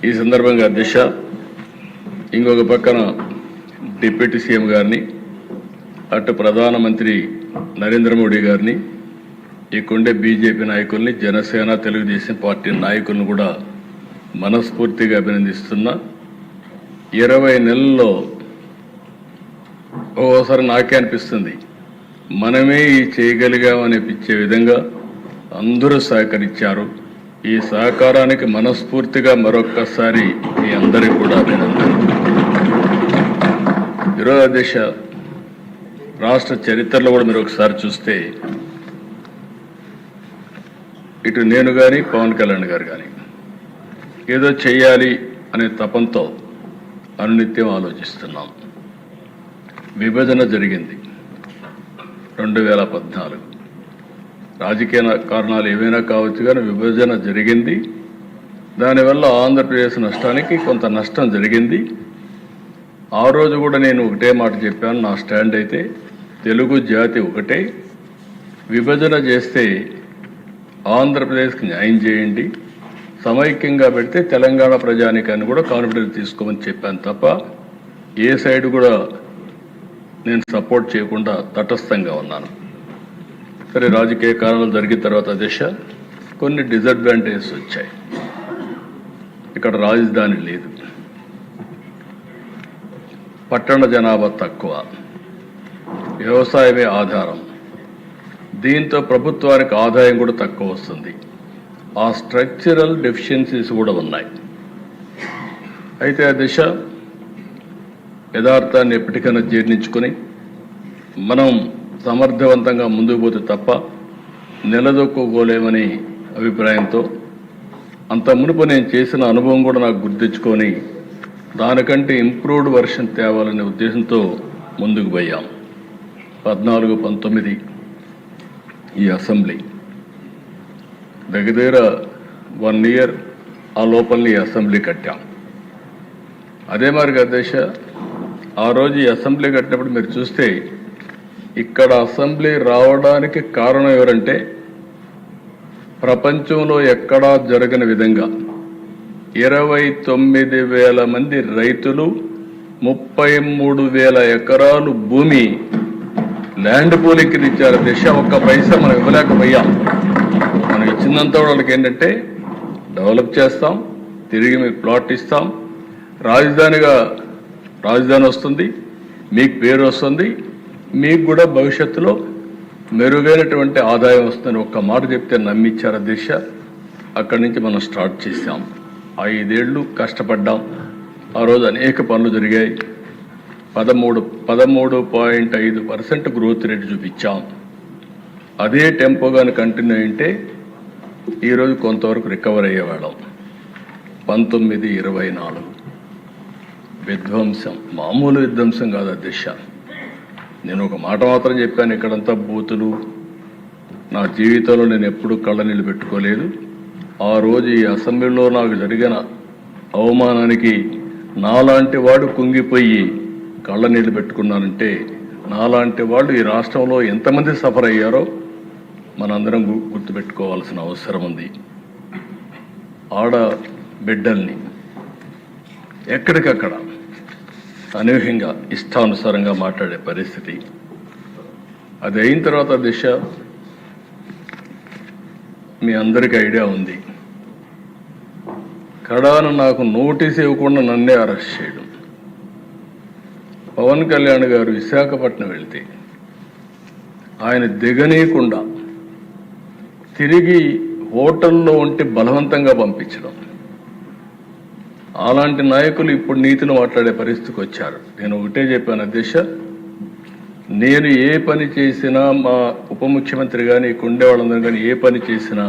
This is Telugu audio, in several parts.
ఈ సందర్భంగా అధ్యక్ష, ఇంకొక పక్కన డిప్యూటీ సీఎం గారిని, అటు ప్రధానమంత్రి నరేంద్ర మోడీ గారిని, ఇక్కడే బీజేపీ నాయకుల్ని, జనసేన, తెలుగుదేశం పార్టీ నాయకులను కూడా మనస్ఫూర్తిగా అభినందిస్తున్నా. 20 నెలల్లో ఓసారి నాకే అనిపిస్తుంది మనమే ఈ చేయగలిగామనిపించే విధంగా అందరూ సహకరించారు. ఈ సహకారానికి మనస్ఫూర్తిగా మరొక్కసారి మీ అందరికీ కూడా అభినందనలు. ఈరోజు అధ్యక్ష, రాష్ట్ర చరిత్రలో కూడా మీరు ఒకసారి చూస్తే ఇటు నేను కానీ పవన్ కళ్యాణ్ గారు కానీ ఏదో చెయ్యాలి అనే తపంతో అనునిత్యం ఆలోచిస్తున్నాం. విభజన జరిగింది 2014. రాజకీయ కారణాలు ఏవైనా కావచ్చు కానీ విభజన జరిగింది. దానివల్ల ఆంధ్రప్రదేశ్ నష్టానికి కొంత నష్టం జరిగింది. ఆ రోజు కూడా నేను ఒకటే మాట చెప్పాను, నా స్టాండ్ అయితే తెలుగు జాతి ఒకటే, విభజన చేస్తే ఆంధ్రప్రదేశ్కి న్యాయం చేయండి, సమైక్యంగా పెడితే తెలంగాణ ప్రజానికాన్ని కూడా కాన్ఫిడెన్స్ తీసుకోమని చెప్పాను తప్ప ఏ సైడ్ కూడా నేను సపోర్ట్ చేయకుండా తటస్థంగా ఉన్నాను. సరే, రాజకీయ కారణాలు జరిగిన తర్వాత దిశ కొన్ని డిసడ్వాంటేజెస్ వచ్చాయి. ఇక్కడ రాజధాని లేదు, పట్టణ జనాభా తక్కువ, వ్యవసాయమే ఆధారం, దీంతో ప్రభుత్వానికి ఆదాయం కూడా తక్కువ వస్తుంది. ఆ స్ట్రక్చరల్ డెఫిషియన్సీస్ కూడా ఉన్నాయి. అయితే ఆ దిశ యథార్థాన్ని ఎప్పటికైనా జీర్ణించుకొని మనం సమర్థవంతంగా ముందుకు పోతే తప్ప నిలదొక్కుకోలేమని అభిప్రాయంతో అంత మునుపు నేను చేసిన అనుభవం కూడా నాకు గుర్తించుకొని దానికంటే ఇంప్రూవ్డ్ వర్షన్ తేవాలనే ఉద్దేశంతో ముందుకు పోయాం. 14, 19 ఈ అసెంబ్లీ దగ్గర 1 ఇయర్ ఆ లోపలని ఈ అసెంబ్లీ కట్టాం. అదే మరి అధ్యక్ష, ఆ రోజు ఈ అసెంబ్లీ కట్టినప్పుడు మీరు చూస్తే ఇక్కడ అసెంబ్లీ రావడానికి కారణం ఎవరంటే ప్రపంచంలో ఎక్కడా జరగని విధంగా 29,000 మంది రైతులు 33,000 ఎకరాలు భూమి ల్యాండ్ పూలింగ్కి ఇచ్చారు. దిశ ఒక్క పైసా మనం ఇవ్వలేకపోయాం. మనం ఇచ్చిందంతా వాళ్ళకి ఏంటంటే డెవలప్ చేస్తాం, తిరిగి మీకు ప్లాట్ ఇస్తాం, రాజధాని వస్తుంది, మీకు పేరు వస్తుంది, మీకు కూడా భవిష్యత్తులో మెరుగైనటువంటి ఆదాయం వస్తుందని ఒక్క మాట చెప్తే నమ్మిచ్చారు దిశ. అక్కడి నుంచి మనం స్టార్ట్ చేసాం. 5 ఏళ్ళు కష్టపడ్డాం. ఆ రోజు అనేక పనులు జరిగాయి. 13.5% గ్రోత్ రేట్ చూపించాం. అదే టెంపోగాని కంటిన్యూ అయింటే ఈరోజు కొంతవరకు రికవర్ అయ్యేవాళ్ళం. 19-24 విధ్వంసం, మామూలు విధ్వంసం కాదు అధ్యక్ష. నేను ఒక మాట మాత్రం చెప్పాను, ఇక్కడంతా బూతులు. నా జీవితంలో నేను ఎప్పుడూ కళ్ళనీళ్ళు పెట్టుకోలేదు. ఆ రోజు ఈ అసెంబ్లీలో నాకు జరిగిన అవమానానికి నాలాంటి వాడు కుంగిపోయి కళ్ళనీళ్ళు పెట్టుకున్నానంటే నాలాంటి వాళ్ళు ఈ రాష్ట్రంలో ఎంతమంది సఫర్ అయ్యారో మనందరం గుర్తుపెట్టుకోవాల్సిన అవసరం ఉంది. ఆడ బిడ్డల్ని ఎక్కడికక్కడ అనూహ్యంగా ఇష్టానుసారంగా మాట్లాడే పరిస్థితి. అది అయిన తర్వాత దిశ మీ అందరికీ ఐడియా ఉంది. కడాను నాకు నోటీస్ ఇవ్వకుండా నన్నే అరెస్ట్ చేయడం. పవన్ కళ్యాణ్ గారు విశాఖపట్నం వెళ్తే ఆయన దిగనీయకుండా తిరిగి హోటల్లో ఉంటే బలవంతంగా పంపించడం. అలాంటి నాయకులు ఇప్పుడు నీతిని మాట్లాడే పరిస్థితికి వచ్చారు. నేను ఒకటే చెప్పాను అధ్యక్ష, నేను ఏ పని చేసినా, మా ఉప ముఖ్యమంత్రి కానీ కుండే వాళ్ళందరూ కానీ ఏ పని చేసినా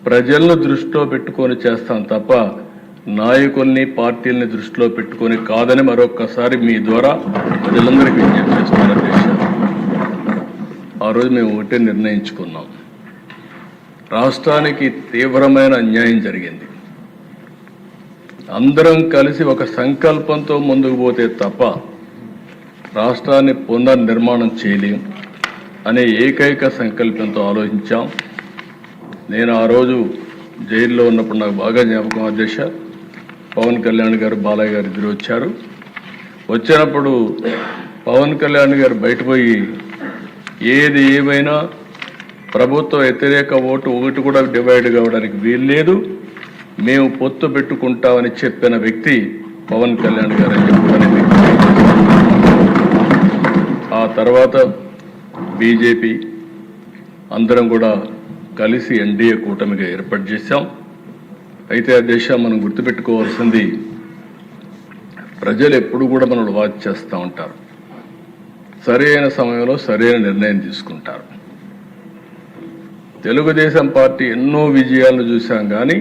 ప్రజలను దృష్టిలో పెట్టుకొని చేస్తాను తప్ప నాయకుల్ని, పార్టీల్ని దృష్టిలో పెట్టుకొని కాదని మరొక్కసారి మీ ద్వారా ప్రజలందరికీ విజ్ఞప్తి చేస్తున్నాను అధ్యక్ష. ఆ రోజు మేము ఒకటే నిర్ణయించుకున్నాం, రాష్ట్రానికి తీవ్రమైన అన్యాయం జరిగింది, అందరం కలిసి ఒక సంకల్పంతో ముందుకు పోతే తప్ప రాష్ట్రాన్ని పునర్నిర్మాణం చేయలేం అనే ఏకైక సంకల్పంతో ఆలోచించాం. నేను ఆ రోజు జైల్లో ఉన్నప్పుడు నాకు బాగా జ్ఞాపకం అధ్యక్ష, పవన్ కళ్యాణ్ గారు బాలయ్య గారు ఇద్దరు వచ్చారు. వచ్చినప్పుడు పవన్ కళ్యాణ్ గారు బయటపోయి ఏది ఏమైనా ప్రభుత్వ వ్యతిరేక ఓటు ఒకటి కూడా డివైడ్ కావడానికి వీల్లేదు, మేము పొత్తు పెట్టుకుంటామని చెప్పిన వ్యక్తి పవన్ కళ్యాణ్ గారు అని చెప్పుకునేది. ఆ తర్వాత బీజేపీ అందరం కూడా కలిసి ఎన్డీఏ కూటమిగా ఏర్పాటు చేశాం. అయితే ఆ దేశం మనం గుర్తుపెట్టుకోవాల్సింది, ప్రజలు ఎప్పుడు కూడా మనల్ని వాచ్ చేస్తూ ఉంటారు, సరైన సమయంలో సరైన నిర్ణయం తీసుకుంటారు. తెలుగుదేశం పార్టీ ఎన్నో విజయాలను చూసాం, కానీ